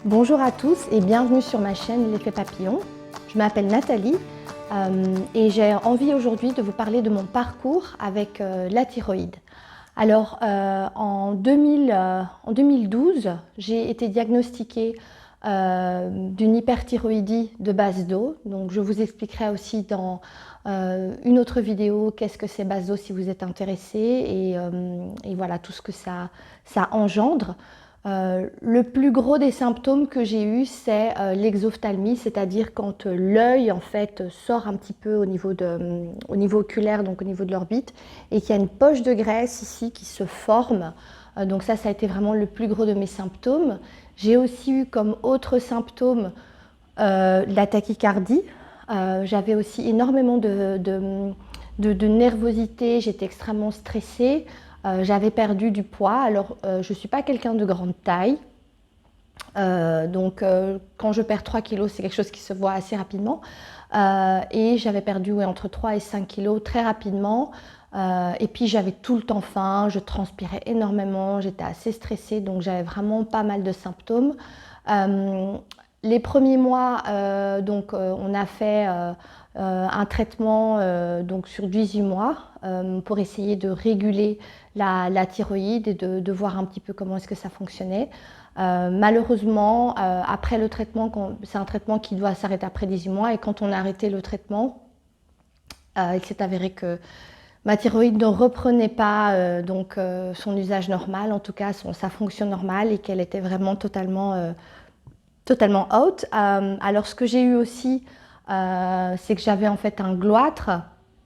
Bonjour à tous et bienvenue sur ma chaîne L'Effet Papillon. Je m'appelle Nathalie et j'ai envie aujourd'hui de vous parler de mon parcours avec la thyroïde. Alors en 2012, j'ai été diagnostiquée d'une hyperthyroïdie de base d'eau. Donc je vous expliquerai aussi dans une autre vidéo qu'est-ce que c'est base d'eau si vous êtes intéressé et voilà tout ce que ça engendre. Le plus gros des symptômes que j'ai eu, c'est l'exophthalmie, c'est-à-dire quand l'œil en fait sort un petit peu au niveau oculaire, donc au niveau de l'orbite, et qu'il y a une poche de graisse ici qui se forme. Donc ça a été vraiment le plus gros de mes symptômes. J'ai aussi eu comme autre symptôme la tachycardie. J'avais aussi énormément de nervosité, j'étais extrêmement stressée. J'avais perdu du poids. Alors, je ne suis pas quelqu'un de grande taille. Quand je perds 3 kilos, c'est quelque chose qui se voit assez rapidement. Et j'avais perdu entre 3 et 5 kilos très rapidement. Et puis, j'avais tout le temps faim, je transpirais énormément, j'étais assez stressée, donc j'avais vraiment pas mal de symptômes. Les premiers mois, on a fait un traitement donc sur 18 mois pour essayer de réguler la thyroïde et de voir un petit peu comment est-ce que ça fonctionnait. Malheureusement, après le traitement, c'est un traitement qui doit s'arrêter après 18 mois et quand on a arrêté le traitement, il s'est avéré que ma thyroïde ne reprenait pas son usage normal, en tout cas sa fonction normale et qu'elle était vraiment totalement out. Alors ce que j'ai eu aussi, c'est que j'avais en fait un gloître.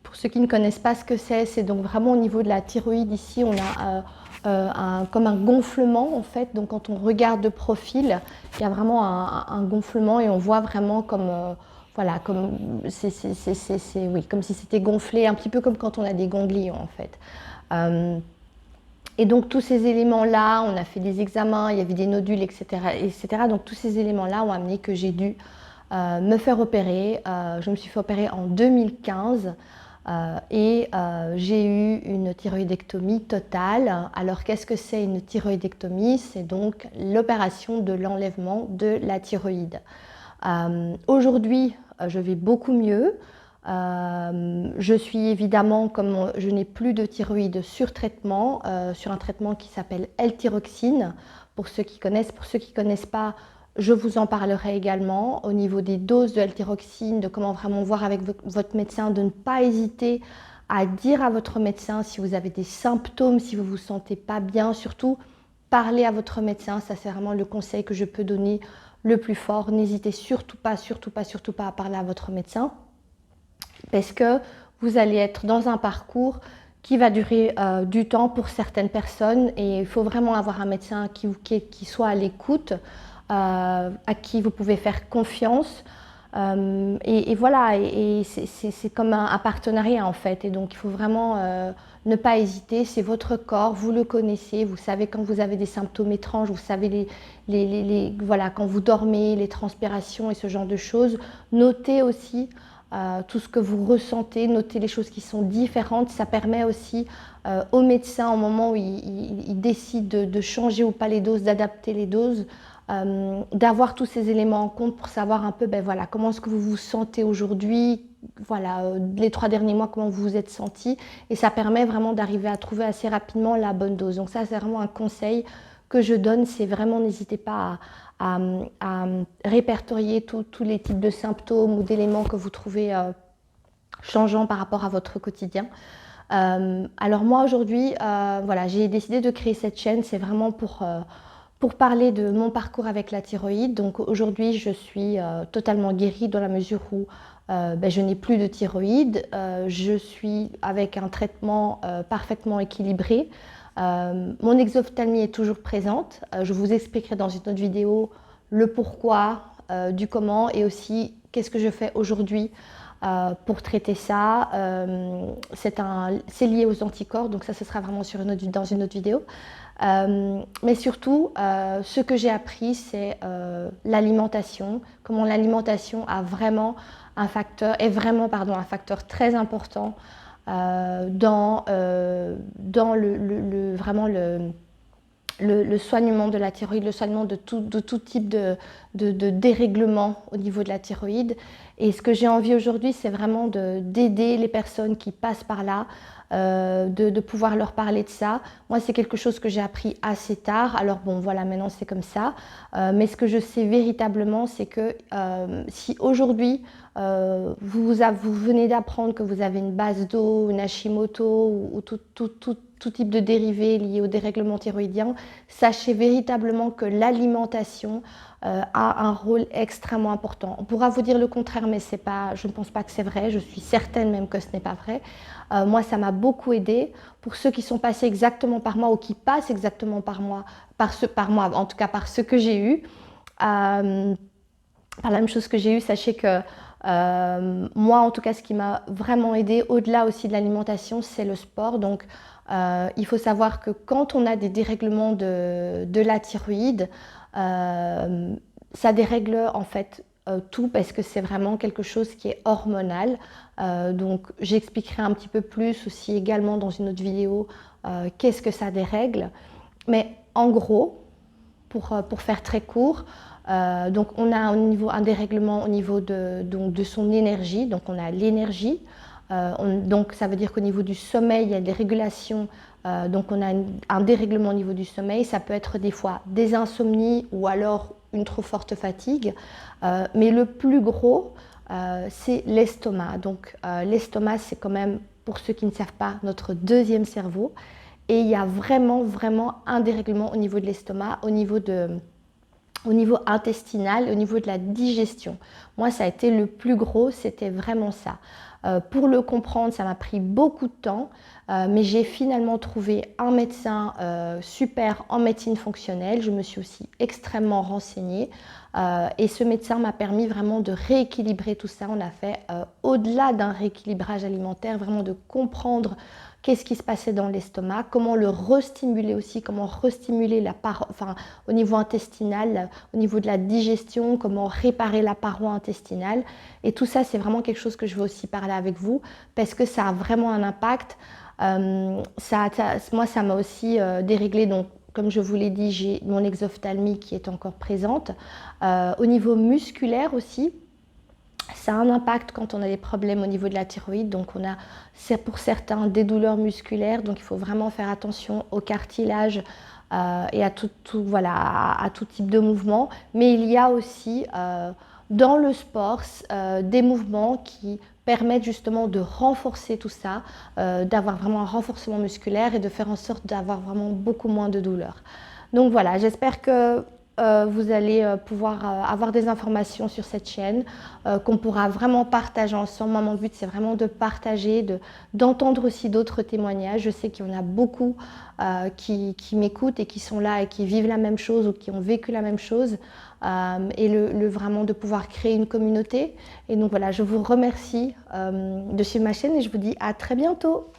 Pour ceux qui ne connaissent pas ce que c'est donc vraiment au niveau de la thyroïde ici, on a comme un gonflement en fait. Donc quand on regarde de profil, il y a vraiment un gonflement et on voit vraiment comme voilà, comme oui, comme si c'était gonflé, un petit peu comme quand on a des ganglions en fait. Et donc tous ces éléments-là, on a fait des examens, il y avait des nodules, etc. etc. Donc tous ces éléments-là ont amené que j'ai dû me faire opérer. Je me suis fait opérer en 2015 j'ai eu une thyroïdectomie totale. Alors qu'est-ce que c'est une thyroïdectomie? C'est donc l'opération de l'enlèvement de la thyroïde. Aujourd'hui, je vais beaucoup mieux. Je suis évidemment, comme je n'ai plus de thyroïde sur traitement, sur un traitement qui s'appelle L-thyroxine. Pour ceux qui connaissent, pour ceux qui ne connaissent pas, je vous en parlerai également au niveau des doses de L-thyroxine, de comment vraiment voir avec votre médecin, de ne pas hésiter à dire à votre médecin si vous avez des symptômes, si vous ne vous sentez pas bien, surtout parler à votre médecin, ça c'est vraiment le conseil que je peux donner le plus fort. N'hésitez surtout pas à parler à votre médecin parce que vous allez être dans un parcours qui va durer du temps pour certaines personnes et il faut vraiment avoir un médecin qui soit à l'écoute, à qui vous pouvez faire confiance. Voilà, et c'est comme un partenariat en fait. Et donc il faut vraiment ne pas hésiter, c'est votre corps, vous le connaissez, vous savez quand vous avez des symptômes étranges, vous savez voilà, quand vous dormez, les transpirations et ce genre de choses. Notez aussi tout ce que vous ressentez, notez les choses qui sont différentes. Ça permet aussi au médecin, au moment où il décide de changer ou pas les doses, d'adapter les doses, d'avoir tous ces éléments en compte pour savoir un peu voilà, comment est-ce que vous vous sentez aujourd'hui, voilà, les 3 derniers mois, comment vous vous êtes senti. Et ça permet vraiment d'arriver à trouver assez rapidement la bonne dose. Donc ça, c'est vraiment un conseil que je donne, c'est vraiment n'hésitez pas à répertorier tous les types de symptômes ou d'éléments que vous trouvez changeants par rapport à votre quotidien. Alors moi aujourd'hui, voilà, j'ai décidé de créer cette chaîne, c'est vraiment pour parler de mon parcours avec la thyroïde. Donc aujourd'hui, je suis totalement guérie dans la mesure où je n'ai plus de thyroïde. Je suis avec un traitement parfaitement équilibré. Mon exophthalmie est toujours présente. Je vous expliquerai dans une autre vidéo le pourquoi, du comment et aussi qu'est-ce que je fais aujourd'hui pour traiter ça. C'est lié aux anticorps, donc ça ce sera vraiment dans une autre vidéo. Mais surtout, ce que j'ai appris, c'est l'alimentation, comment l'alimentation est vraiment un facteur très important dans vraiment le soignement de la thyroïde, le soignement de tout type de dérèglement au niveau de la thyroïde. Et ce que j'ai envie aujourd'hui, c'est vraiment d'aider les personnes qui passent par là, de pouvoir leur parler de ça. Moi, c'est quelque chose que j'ai appris assez tard. Alors bon, voilà, maintenant c'est comme ça. Mais ce que je sais véritablement, c'est que si aujourd'hui, vous venez d'apprendre que vous avez une base d'eau, une Hashimoto ou tout type de dérivés liés au dérèglement thyroïdien, sachez véritablement que l'alimentation a un rôle extrêmement important. On pourra vous dire le contraire, mais je ne pense pas que c'est vrai. Je suis certaine même que ce n'est pas vrai. Moi, ça m'a beaucoup aidé. Pour ceux qui sont passés exactement par moi ou qui passent exactement par moi, en tout cas par ce que j'ai eu, par la même chose que j'ai eu, sachez que moi, en tout cas, ce qui m'a vraiment aidé, au-delà aussi de l'alimentation, c'est le sport. Donc, il faut savoir que quand on a des dérèglements de la thyroïde, ça dérègle en fait tout parce que c'est vraiment quelque chose qui est hormonal. Donc j'expliquerai un petit peu plus aussi également dans une autre vidéo qu'est-ce que ça dérègle. Mais en gros, pour faire très court, donc on a un dérèglement au niveau de son énergie. Donc on a l'énergie. Donc ça veut dire qu'au niveau du sommeil, il y a des régulations. Donc on a un dérèglement au niveau du sommeil. Ça peut être des fois des insomnies ou alors une trop forte fatigue. Mais le plus gros, c'est l'estomac. Donc l'estomac, c'est quand même, pour ceux qui ne savent pas, notre deuxième cerveau. Et il y a vraiment, vraiment un dérèglement au niveau de l'estomac, au niveau intestinal, au niveau de la digestion. Moi, ça a été le plus gros, c'était vraiment ça. Pour le comprendre, ça m'a pris beaucoup de temps, mais j'ai finalement trouvé un médecin super en médecine fonctionnelle. Je me suis aussi extrêmement renseignée et ce médecin m'a permis vraiment de rééquilibrer tout ça. On a fait au-delà d'un rééquilibrage alimentaire, vraiment de comprendre qu'est-ce qui se passait dans l'estomac, comment le restimuler aussi, comment restimuler au niveau intestinal, au niveau de la digestion, comment réparer la paroi intestinale. Et tout ça, c'est vraiment quelque chose que je veux aussi parler avec vous parce que ça a vraiment un impact. Moi, ça m'a aussi déréglé. Donc, comme je vous l'ai dit, j'ai mon exophtalmie qui est encore présente. Au niveau musculaire aussi, ça a un impact quand on a des problèmes au niveau de la thyroïde. Donc c'est pour certains des douleurs musculaires. Donc il faut vraiment faire attention au cartilage et à tout type de mouvement. Mais il y a aussi dans le sport des mouvements qui permettent justement de renforcer tout ça, d'avoir vraiment un renforcement musculaire et de faire en sorte d'avoir vraiment beaucoup moins de douleurs. Donc voilà, j'espère que vous allez pouvoir avoir des informations sur cette chaîne, qu'on pourra vraiment partager ensemble. Moi, mon but, c'est vraiment de partager, d'entendre aussi d'autres témoignages. Je sais qu'il y en a beaucoup qui m'écoutent et qui sont là et qui vivent la même chose ou qui ont vécu la même chose. Et vraiment de pouvoir créer une communauté. Et donc voilà, je vous remercie de suivre ma chaîne et je vous dis à très bientôt.